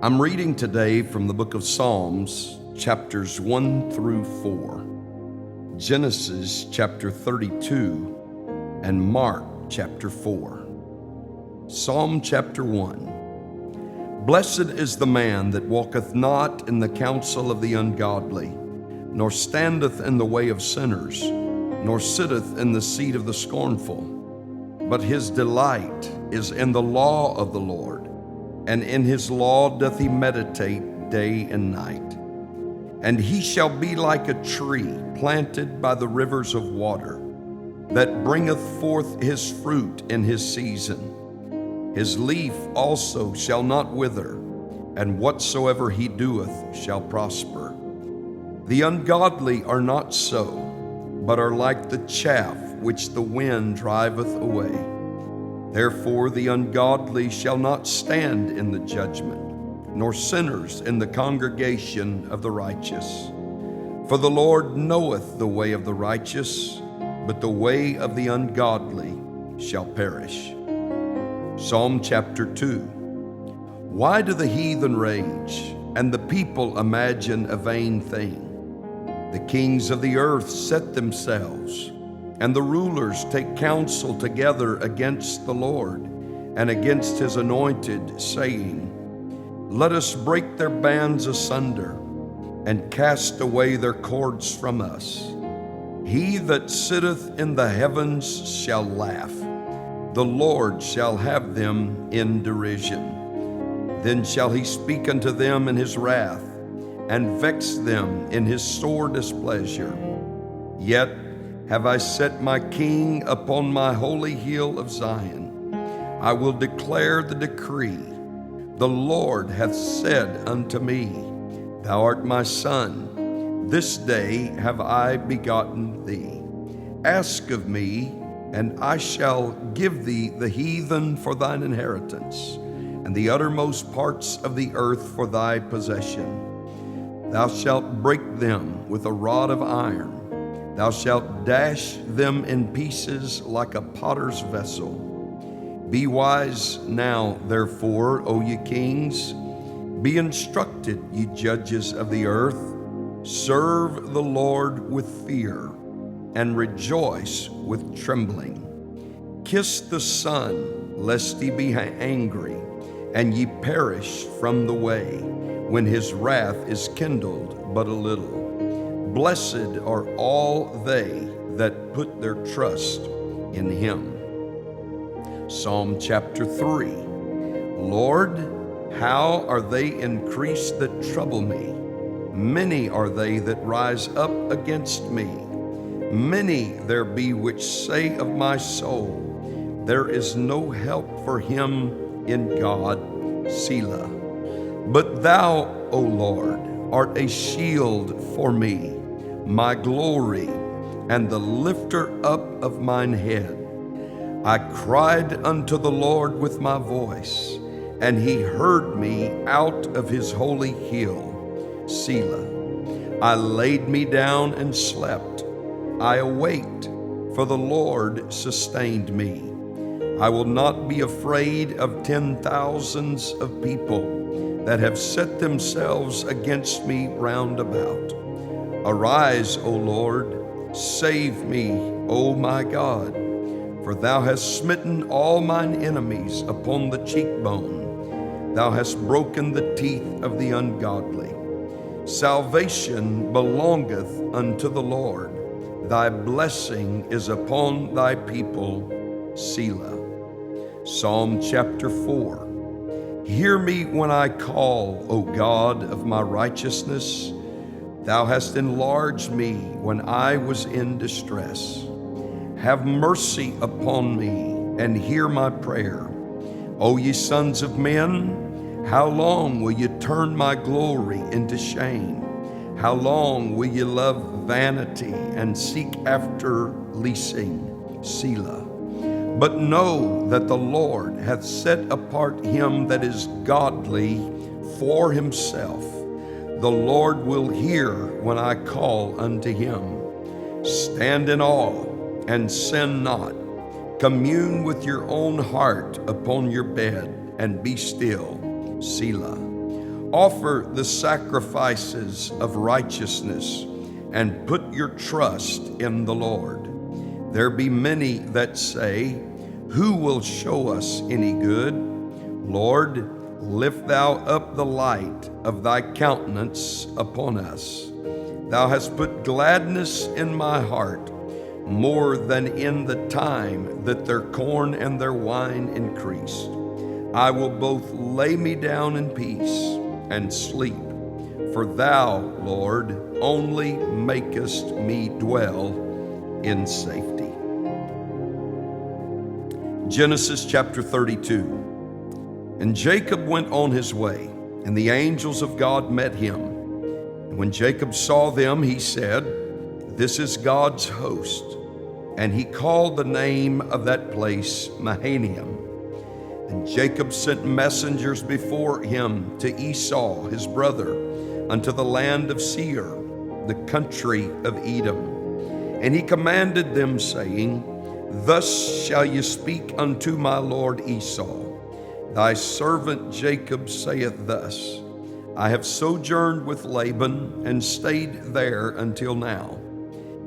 I'm reading today from the book of Psalms, chapters 1 through 4, Genesis chapter 32, and Mark chapter 4. Psalm chapter 1. Blessed is the man that walketh not in the counsel of the ungodly, nor standeth in the way of sinners, nor sitteth in the seat of the scornful. But his delight is in the law of the Lord, and in his law doth he meditate day and night. And he shall be like a tree planted by the rivers of water, that bringeth forth his fruit in his season. His leaf also shall not wither, and whatsoever he doeth shall prosper. The ungodly are not so, but are like the chaff which the wind driveth away. Therefore the ungodly shall not stand in the judgment, nor sinners in the congregation of the righteous. For the Lord knoweth the way of the righteous, but the way of the ungodly shall perish. Psalm chapter 2. Why do the heathen rage, and the people imagine a vain thing? The kings of the earth set themselves, and the rulers take counsel together against the Lord and against his anointed, saying, Let us break their bands asunder, and cast away their cords from us. He that sitteth in the heavens shall laugh. The Lord shall have them in derision. Then shall he speak unto them in his wrath, and vex them in his sore displeasure. Yet have I set my king upon my holy hill of Zion. I will declare the decree. The Lord hath said unto me, Thou art my son. This day have I begotten thee. Ask of me, and I shall give thee the heathen for thine inheritance, and the uttermost parts of the earth for thy possession. Thou shalt break them with a rod of iron. Thou shalt dash them in pieces like a potter's vessel. Be wise now, therefore, O ye kings. Be instructed, ye judges of the earth. Serve the Lord with fear, and rejoice with trembling. Kiss the Son, lest he be angry, and ye perish from the way, when his wrath is kindled but a little. Blessed are all they that put their trust in him. Psalm chapter 3. Lord, how are they increased that trouble me? Many are they that rise up against me. Many there be which say of my soul, There is no help for him in God, Selah. But thou, O Lord, art a shield for me, my glory, and the lifter up of mine head. I cried unto the Lord with my voice, and he heard me out of his holy hill, Selah. I laid me down and slept. I awaked, for the Lord sustained me. I will not be afraid of 10,000s of people that have set themselves against me round about. Arise, O Lord, save me, O my God, for thou hast smitten all mine enemies upon the cheekbone. Thou hast broken the teeth of the ungodly. Salvation belongeth unto the Lord. Thy blessing is upon thy people, Selah. Psalm chapter 4. Hear me when I call, O God of my righteousness. Thou hast enlarged me when I was in distress. Have mercy upon me, and hear my prayer. O ye sons of men, how long will ye turn my glory into shame? How long will ye love vanity and seek after leasing, Selah? But know that the Lord hath set apart him that is godly for himself. The Lord will hear when I call unto him. Stand in awe and sin not. Commune with your own heart upon your bed, and be still, Selah. Offer the sacrifices of righteousness and put your trust in the Lord. There be many that say, who will show us any good? Lord, lift thou up the light of thy countenance upon us. Thou hast put gladness in my heart, more than in the time that their corn and their wine increased. I will both lay me down in peace and sleep, for thou, Lord, only makest me dwell in safety. Genesis chapter 32. And Jacob went on his way, and the angels of God met him. And when Jacob saw them, he said, this is God's host. And he called the name of that place Mahanaim. And Jacob sent messengers before him to Esau his brother unto the land of Seir, the country of Edom. And he commanded them, saying, thus shall ye speak unto my lord Esau. Thy servant Jacob saith thus, I have sojourned with Laban and stayed there until now.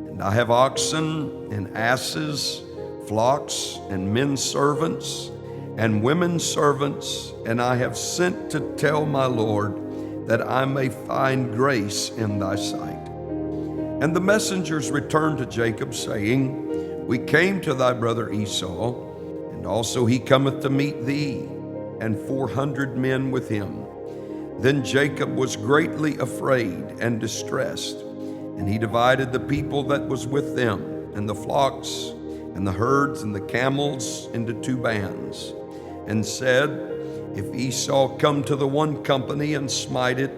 And I have oxen and asses, flocks and men servants and women servants, and I have sent to tell my Lord that I may find grace in thy sight. And the messengers returned to Jacob, saying, we came to thy brother Esau, and also he cometh to meet thee, and 400 men with him. Then Jacob was greatly afraid and distressed, and he divided the people that was with them, and the flocks, and the herds, and the camels into 2 bands, and said, if Esau come to the one company and smite it,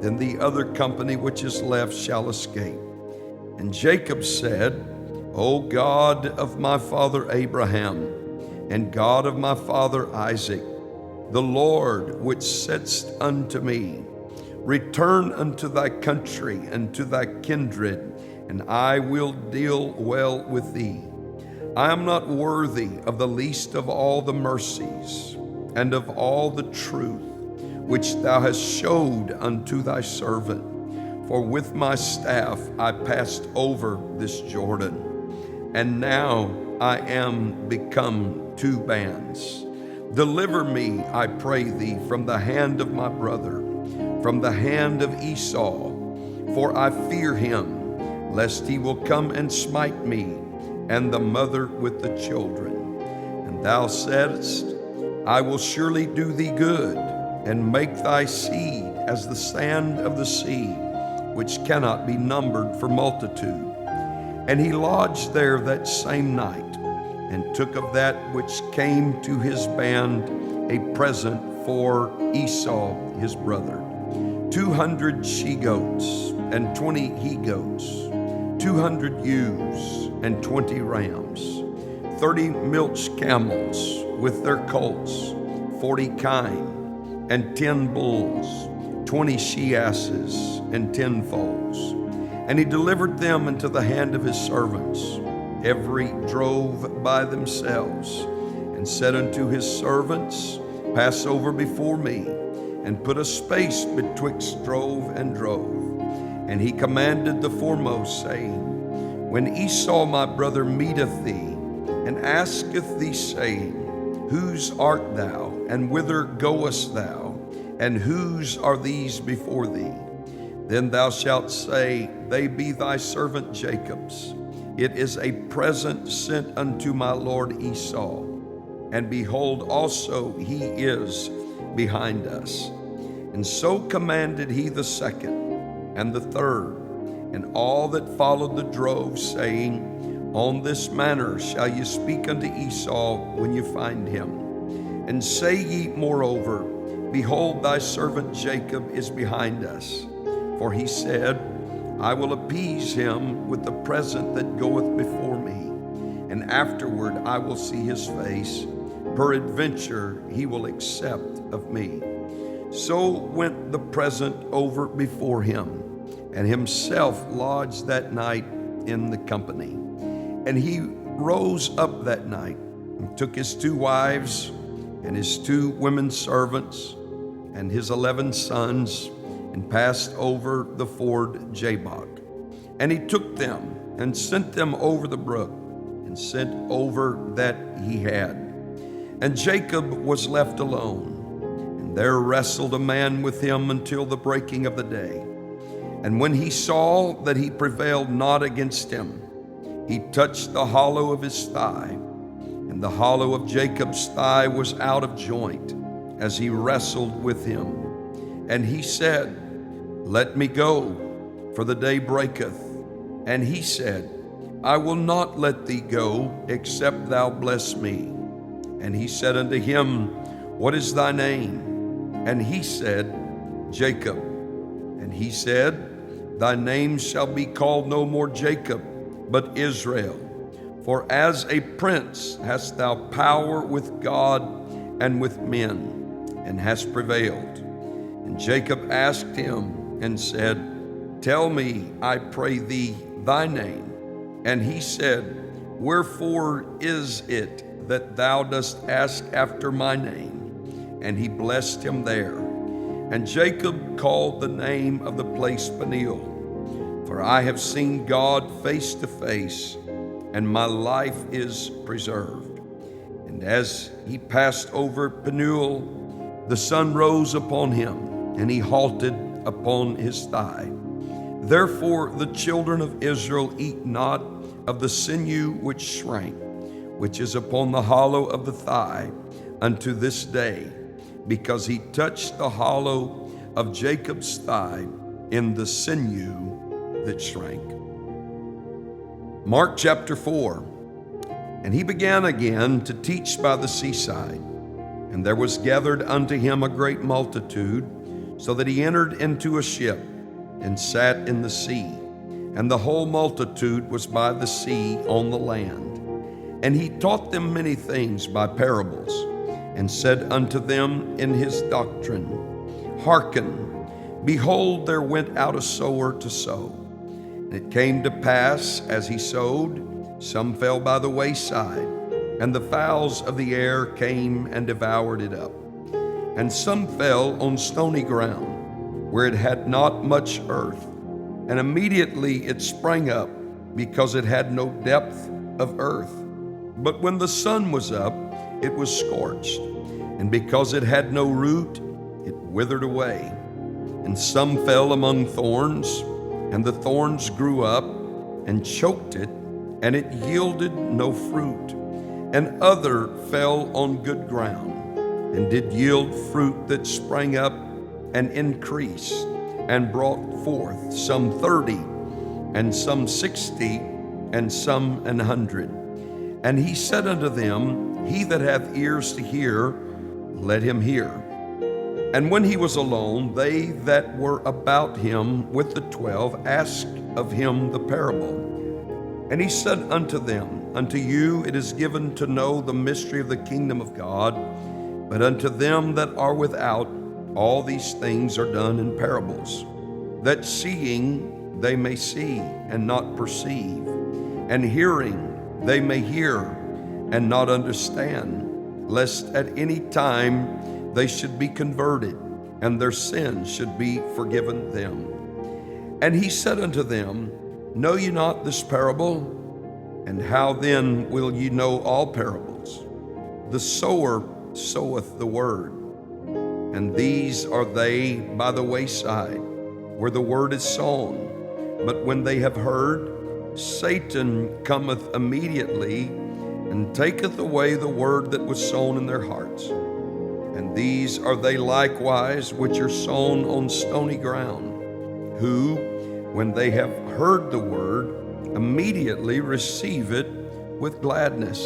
then the other company which is left shall escape. And Jacob said, O God of my father Abraham, and God of my father Isaac, the Lord which saidst unto me, return unto thy country and to thy kindred, and I will deal well with thee. I am not worthy of the least of all the mercies and of all the truth which thou hast showed unto thy servant. For with my staff I passed over this Jordan, and now I am become 2 bands. Deliver me, I pray thee, from the hand of my brother, from the hand of Esau, for I fear him, lest he will come and smite me, and the mother with the children. And thou saidst, I will surely do thee good, and make thy seed as the sand of the sea, which cannot be numbered for multitude. And he lodged there that same night, and took of that which came to his band a present for Esau his brother, 200 she-goats and 20 he-goats, 200 ewes and 20 rams, 30 milch camels with their colts, 40 kine, and 10 bulls, 20 she-asses and 10 foals. And he delivered them into the hand of his servants, every drove by themselves, and said unto his servants, pass over before me, and put a space betwixt drove and drove. And he commanded the foremost, saying, when Esau my brother meeteth thee, and asketh thee, saying, whose art thou, and whither goest thou, and whose are these before thee? Then thou shalt say, they be thy servant Jacob's. It is a present sent unto my lord Esau. And behold, also he is behind us. And so commanded he the second and the third, and all that followed the drove, saying, on this manner shall ye speak unto Esau when you find him. And say ye moreover, behold, thy servant Jacob is behind us. For he said, I will appease him with the present that goeth before me, and afterward I will see his face. Peradventure he will accept of me. So went the present over before him, and himself lodged that night in the company. And he rose up that night, and took his 2 wives, and his 2 women servants, and his 11 sons, and passed over the ford Jabbok. And he took them and sent them over the brook, and sent over that he had. And Jacob was left alone, and there wrestled a man with him until the breaking of the day. And when he saw that he prevailed not against him, he touched the hollow of his thigh, and the hollow of Jacob's thigh was out of joint, as he wrestled with him. And he said, Let me go, for the day breaketh. And he said, I will not let thee go, except thou bless me. And he said unto him, What is thy name? And he said, Jacob. And he said, Thy name shall be called no more Jacob, but Israel. For as a prince hast thou power with God and with men, and hast prevailed. And Jacob asked him and said, Tell me, I pray thee, thy name. And he said, Wherefore is it that thou dost ask after my name? And he blessed him there. And Jacob called the name of the place Peniel, for I have seen God face to face, and my life is preserved. And as he passed over Peniel, the sun rose upon him, and he halted upon his thigh. Therefore the children of Israel eat not of the sinew which shrank, which is upon the hollow of the thigh, unto this day, because he touched the hollow of Jacob's thigh in the sinew that shrank. Mark chapter 4. And he began again to teach by the seaside, and there was gathered unto him a great multitude, so that he entered into a ship, and sat in the sea, and the whole multitude was by the sea on the land. And he taught them many things by parables, and said unto them in his doctrine, Hearken, behold, there went out a sower to sow. And it came to pass, as he sowed, some fell by the wayside, and the fowls of the air came and devoured it up. And some fell on stony ground, where it had not much earth, and immediately it sprang up, because it had no depth of earth. But when the sun was up, it was scorched, and because it had no root, it withered away. And some fell among thorns, and the thorns grew up and choked it, and it yielded no fruit. And other fell on good ground, and did yield fruit that sprang up and increased, and brought forth some 30, and some 60, and some 100. And he said unto them, He that hath ears to hear, let him hear. And when he was alone, they that were about him with the 12 asked of him the parable. And he said unto them, Unto you it is given to know the mystery of the kingdom of God, but unto them that are without, all these things are done in parables, that seeing they may see and not perceive, and hearing they may hear and not understand, lest at any time they should be converted, and their sins should be forgiven them. And he said unto them, Know ye not this parable? And how then will ye know all parables? The sower soweth the word. And these are they by the wayside, where the word is sown. But when they have heard, Satan cometh immediately, and taketh away the word that was sown in their hearts. And these are they likewise which are sown on stony ground, who, when they have heard the word, immediately receive it with gladness,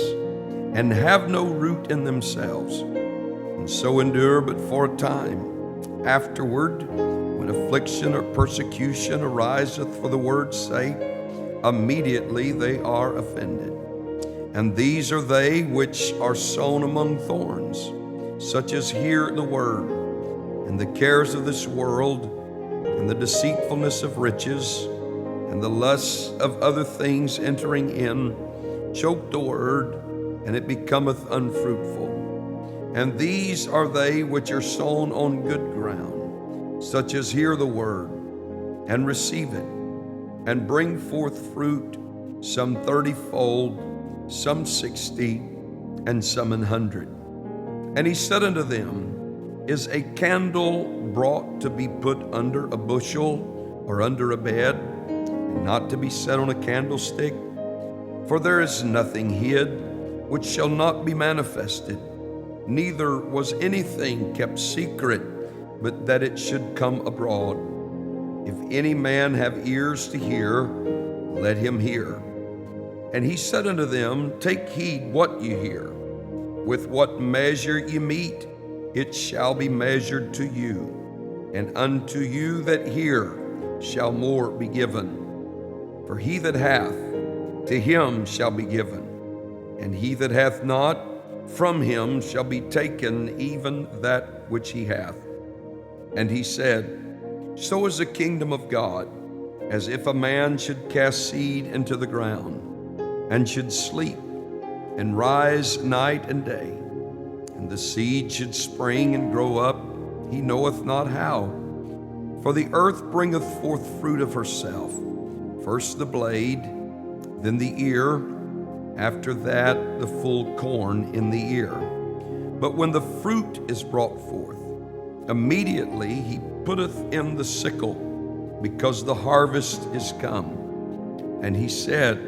and have no root in themselves, and so endure but for a time. Afterward, when affliction or persecution ariseth for the word's sake, immediately they are offended. And these are they which are sown among thorns, such as hear the word, and the cares of this world, and the deceitfulness of riches, and the lusts of other things entering in, choke the word, and it becometh unfruitful. And these are they which are sown on good ground, such as hear the word, and receive it, and bring forth fruit, some 30-fold, some 60, and some 100. And he said unto them, Is a candle brought to be put under a bushel or under a bed, and not to be set on a candlestick? For there is nothing hid which shall not be manifested, neither was anything kept secret, but that it should come abroad. If any man have ears to hear, let him hear. And he said unto them, Take heed what ye hear. With what measure ye mete, it shall be measured to you, and unto you that hear shall more be given. For he that hath, to him shall be given, and he that hath not, from him shall be taken even that which he hath. And he said, So is the kingdom of God, as if a man should cast seed into the ground, and should sleep, and rise night and day, and the seed should spring and grow up, he knoweth not how. For the earth bringeth forth fruit of herself, first the blade, then the ear, after that the full corn in the ear. But when the fruit is brought forth, immediately he putteth in the sickle, because the harvest is come. And he said,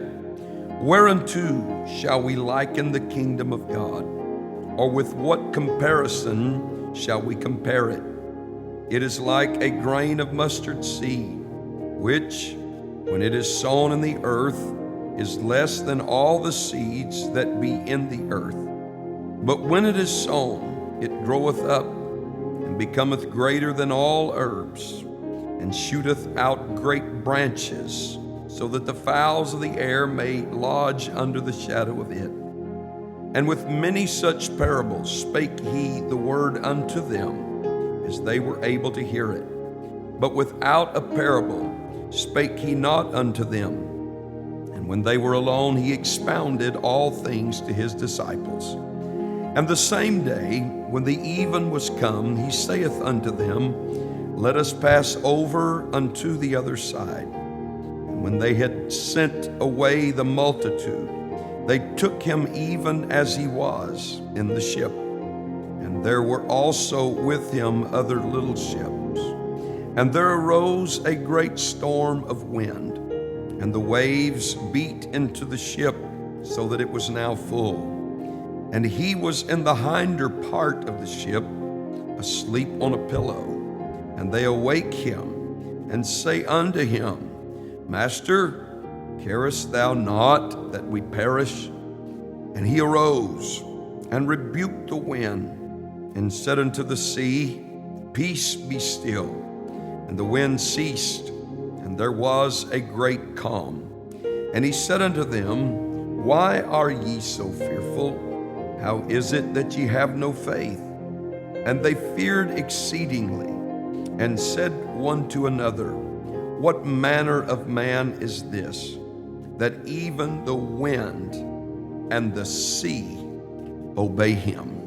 Whereunto shall we liken the kingdom of God? Or with what comparison shall we compare it? It is like a grain of mustard seed, which, when it is sown in the earth, is less than all the seeds that be in the earth. But when it is sown, it groweth up, and becometh greater than all herbs, and shooteth out great branches, so that the fowls of the air may lodge under the shadow of it. And with many such parables spake he the word unto them, as they were able to hear it. But without a parable spake he not unto them. And when they were alone, he expounded all things to his disciples. And the same day, when the even was come, he saith unto them, Let us pass over unto the other side. And when they had sent away the multitude, they took him even as he was in the ship. And there were also with him other little ships. And there arose a great storm of wind, and the waves beat into the ship, so that it was now full. And he was in the hinder part of the ship, asleep on a pillow. And they awake him, and say unto him, Master, carest thou not that we perish? And he arose, and rebuked the wind, and said unto the sea, Peace, be still. And the wind ceased, and there was a great calm. And he said unto them, Why are ye so fearful? How is it that ye have no faith? And they feared exceedingly, and said one to another, What manner of man is this, that even the wind and the sea obey him?